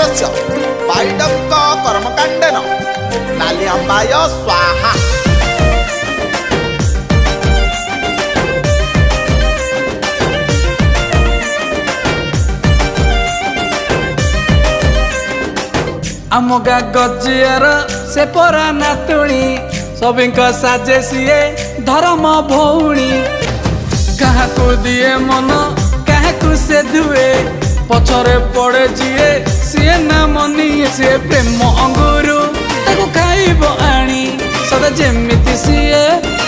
यस्य पाइडक कर्मकाण्डेन नाली अम्बाय स्वाहा। आम गा गजियार से परा नातुणी सबिंक साजे सीए धर्म भौणी कहा दिए मन क्या से दुए पछरे पड़े जीए सीए ना मनी सी प्रेम अंगुरु ताको खाइब आनी सदा जेमिति सीए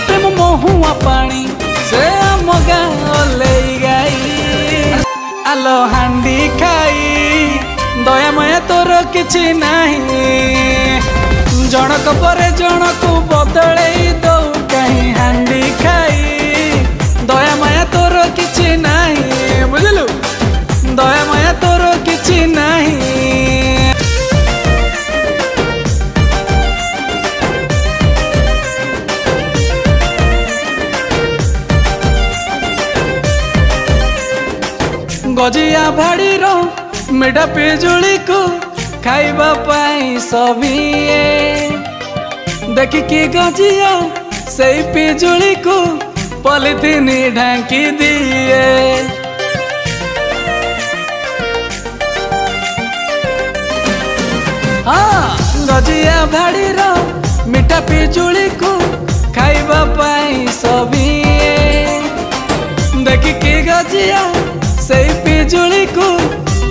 प्रेम महुआ पानी से आम गाँ गाई आलो हांडी खाई दयामय तोर किछि नहीं जनक परे जनक बदले दौ कहीं हांडी खाई दयामय तोर किछि नहीं बुझलु दयामय तोर किछि नहीं। गजिया भाड़ी रो मिठा पिजुली को खाइबा पाई सभिए देखिकी गजिया से पिजुली को पॉलिथीन ढांकी दिए। हाँ गजिया भाड़ी रो मिठा पिजुली को खाइबा पाई सभिए देखिकी गजिया से पिजुली को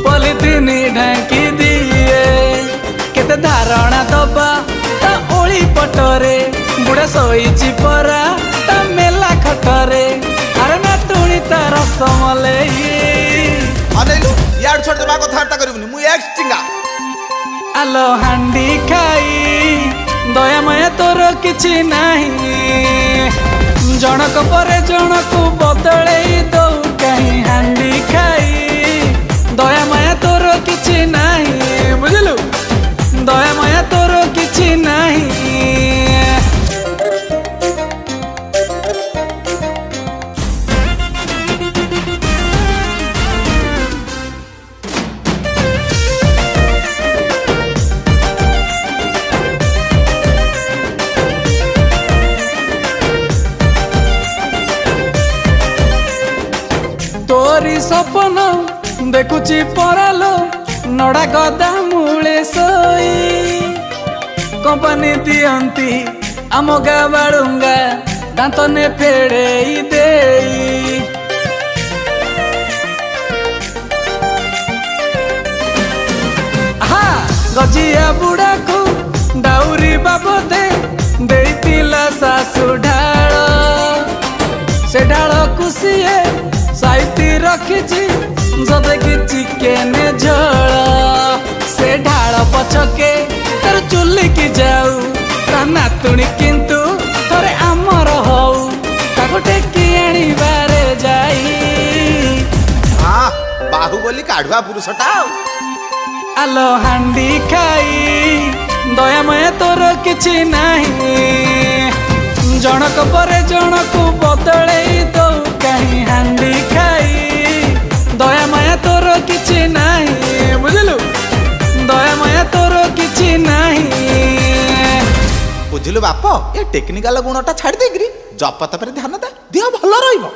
पॉलिथीन ढांकी दिए केते धारणा दबा ता ओली पटरे बुढ़ा सोईची परा ता मेला खटरे अरे ना तुणी ता रसमले अनेलु यार छोड़ देबा कथार्ता करिबनी मु एक्सटिंगा आलो हांडी खाई दयामय तोर किछि नाही जनक परे जनक बदले दौ कहीं हांडी खाई दयामय तोर किछि नहीं बुझलु दयामय तोर किछि नहीं। तोरी सपन देखुची परालो नड़ा गदा मूले सोई कंपनी दियंती आम गाँ बाड़ुंगा दांत ने फेड़े दे गजिया बुढ़ा को डाउरी बाबदे देइतिला सासु ढाल से ढाल कुसीए साइती रखिची जदे कि चिकेन झोल से ढाल पछके तार चुली की जाऊ ता नातुणी किंतु थरे आमर हऊ ताको टेकी आनिबारे जाई। हाँ बाहुबली काढ़ुआ पुरुषटा आलो हांडी खाई दयामय तोर किछि नाही जनक परे जनक बदले दौ कहीं हांडी खाई दयामय तोर किछि नाही बुझलु दयामय तोर किछि नाही। बुझलु बाप ये टेक्निकल गुणटा छाड़ देगिरी जप तपरे ध्यान दे देह भल रहिबो।